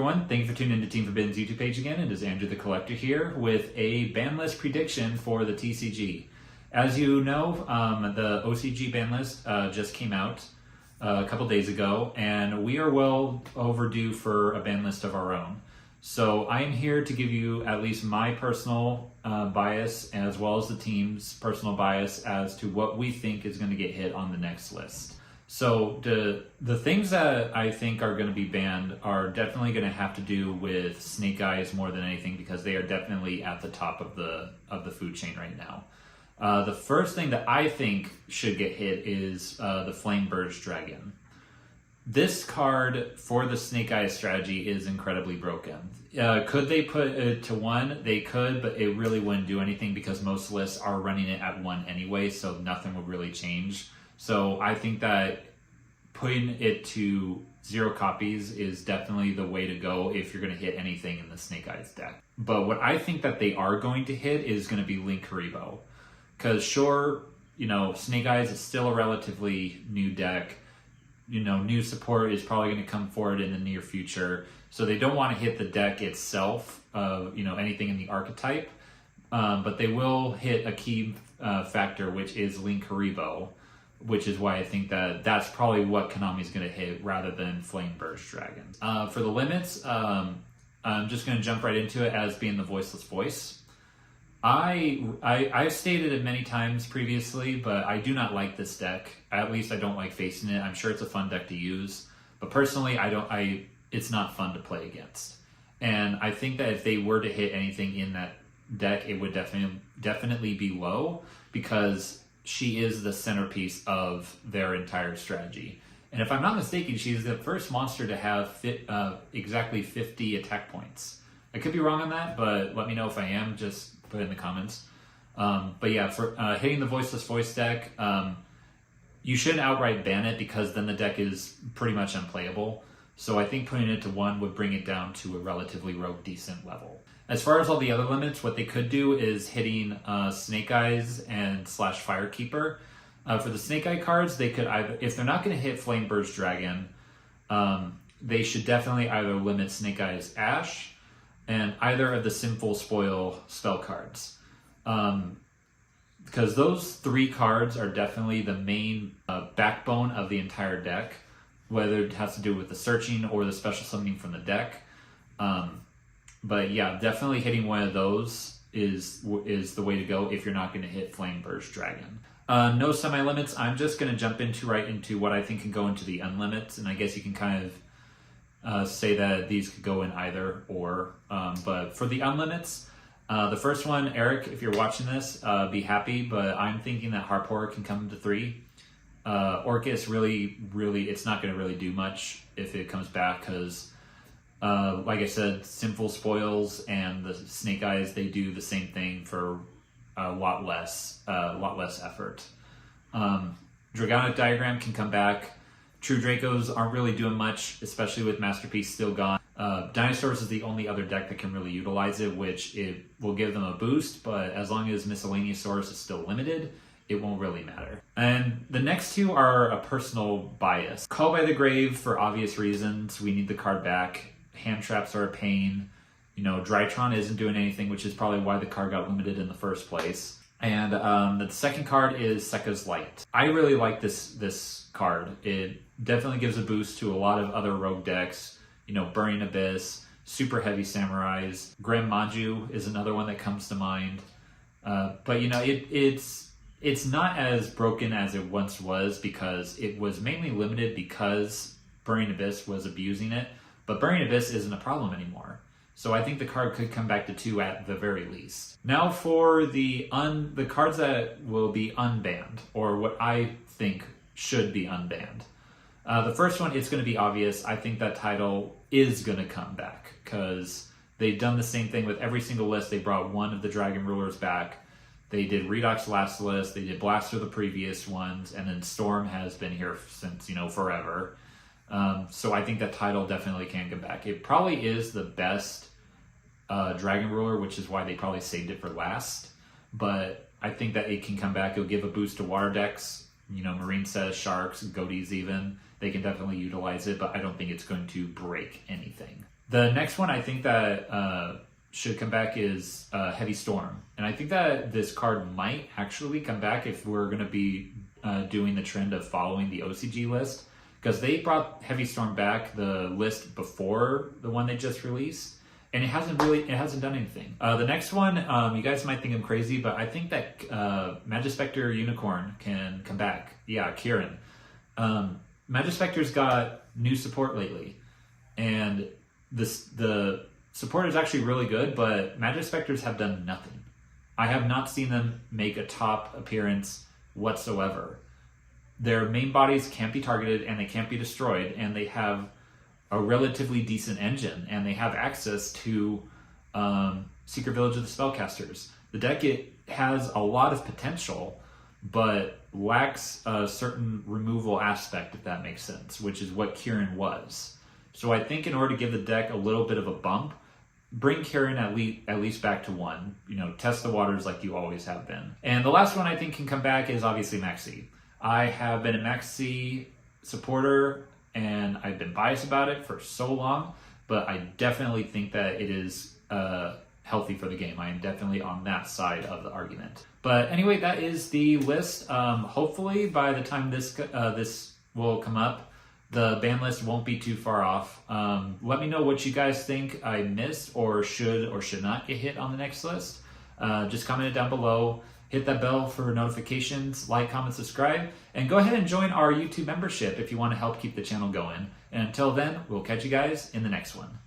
everyone, thank you for tuning in to Team Forbidden's YouTube page again. It is Andrew the Collector here with a ban list prediction for the TCG. As you know, the OCG ban list just came out a couple days ago, and we are well overdue for a ban list of our own. So I am here to give you at least my personal bias as well as the team's personal bias as to what we think is going to get hit on the next list. So the things that I think are going to be banned are definitely going to have to do with snake eyes more than anything, because they are definitely at the top of the food chain right now. The first thing that I think should get hit is the Flame Burst Dragon. This card for the snake eyes strategy is incredibly broken. Could they put it to 1? They could, but it really wouldn't do anything because most lists are running it at 1 anyway, so nothing would really change. So I think that putting it to 0 copies is definitely the way to go if you're going to hit anything in the Snake Eyes deck. But what I think that they are going to hit is going to be Link Haribo. Because sure, Snake Eyes is still a relatively new deck. New support is probably going to come forward in the near future. So they don't want to hit the deck itself, anything in the archetype. But they will hit a key factor, which is Link Haribo, which is why I think that that's probably what Konami's going to hit rather than Flame Burst Dragon. For the limits, I'm just going to jump right into it as being the Voiceless Voice. I've stated it many times previously, but I do not like this deck. At least I don't like facing it. I'm sure it's a fun deck to use, but personally, it's not fun to play against. And I think that if they were to hit anything in that deck, it would definitely be low, because she is the centerpiece of their entire strategy. And if I'm not mistaken, she's the first monster to have exactly 50 attack points. I could be wrong on that, but let me know if I am. Just put it in the comments. But yeah, for hitting the Voiceless Voice deck, you shouldn't outright ban it, because then the deck is pretty much unplayable. So I think putting it to 1 would bring it down to a relatively rogue decent level. As far as all the other limits, what they could do is hitting Snake Eyes and / Firekeeper. For the Snake Eye cards, they could either, if they're not going to hit Flame Burst Dragon, they should definitely either limit Snake Eyes Ash and either of the Sinful Spoil spell cards. Because those 3 cards are definitely the main backbone of the entire deck, whether it has to do with the searching or the special summoning from the deck. But yeah, definitely hitting one of those is the way to go if you're not going to hit Flame Burst Dragon. No semi-limits. I'm just going to jump right into what I think can go into the unlimits, and I guess you can kind of say that these could go in either or. But for the unlimits, the first one, Eric, if you're watching this, be happy, but I'm thinking that Harpor can come to 3. Orcus really, it's not going to really do much if it comes back, because like I said, Sinful Spoils and the Snake Eyes, they do the same thing for a lot less effort. Dragonic Diagram can come back. True Dracos aren't really doing much, especially with Masterpiece still gone. Dinosaurs is the only other deck that can really utilize it, which it will give them a boost, but as long as Miscellaneousaurus is still limited, it won't really matter. And the next 2 are a personal bias. Call by the Grave, for obvious reasons. We need the card back. Hand Traps are a pain. Drytron isn't doing anything, which is probably why the card got limited in the first place. And the second card is Sekka's Light. I really like this card. It definitely gives a boost to a lot of other rogue decks. Burning Abyss, Super Heavy Samurais. Grim Maju is another one that comes to mind. But it's not as broken as it once was, because it was mainly limited because Burning Abyss was abusing it. But Burning Abyss isn't a problem anymore. So I think the card could come back to 2 at the very least. Now for the cards that will be unbanned, or what I think should be unbanned. The first one, it's going to be obvious. I think that title is going to come back, because they've done the same thing with every single list. They brought one of the Dragon Rulers back. They did Redox last list. They did Blaster the previous ones. And then Storm has been here since, forever. So I think that title definitely can come back. It probably is the best Dragon Ruler, which is why they probably saved it for last. But I think that it can come back. It'll give a boost to water decks. Marine Says, Sharks, Goatees even. They can definitely utilize it, but I don't think it's going to break anything. The next one I think that should come back is Heavy Storm. And I think that this card might actually come back if we're going to be doing the trend of following the OCG list. Because they brought Heavy Storm back, the list before the one they just released. And it hasn't done anything. The next one, you guys might think I'm crazy, but I think that Magispector Unicorn can come back. Yeah, Kieran. Magispector's got new support lately. And the support is actually really good, but Magispectors have done nothing. I have not seen them make a top appearance whatsoever. Their main bodies can't be targeted and they can't be destroyed, and they have a relatively decent engine, and they have access to Secret Village of the Spellcasters. The deck, it has a lot of potential, but lacks a certain removal aspect, if that makes sense, which is what Kieran was. So I think in order to give the deck a little bit of a bump, bring Kieran at least back to 1. You know, test the waters like you always have been. And the last one I think can come back is obviously Maxi. I have been a Maxi supporter, and I've been biased about it for so long, but I definitely think that it is healthy for the game. I am definitely on that side of the argument. But anyway, that is the list. Hopefully by the time this will come up, the ban list won't be too far off. Let me know what you guys think I missed or should not get hit on the next list. Just comment it down below. Hit that bell for notifications, like, comment, subscribe, and go ahead and join our YouTube membership if you want to help keep the channel going. And until then, we'll catch you guys in the next one.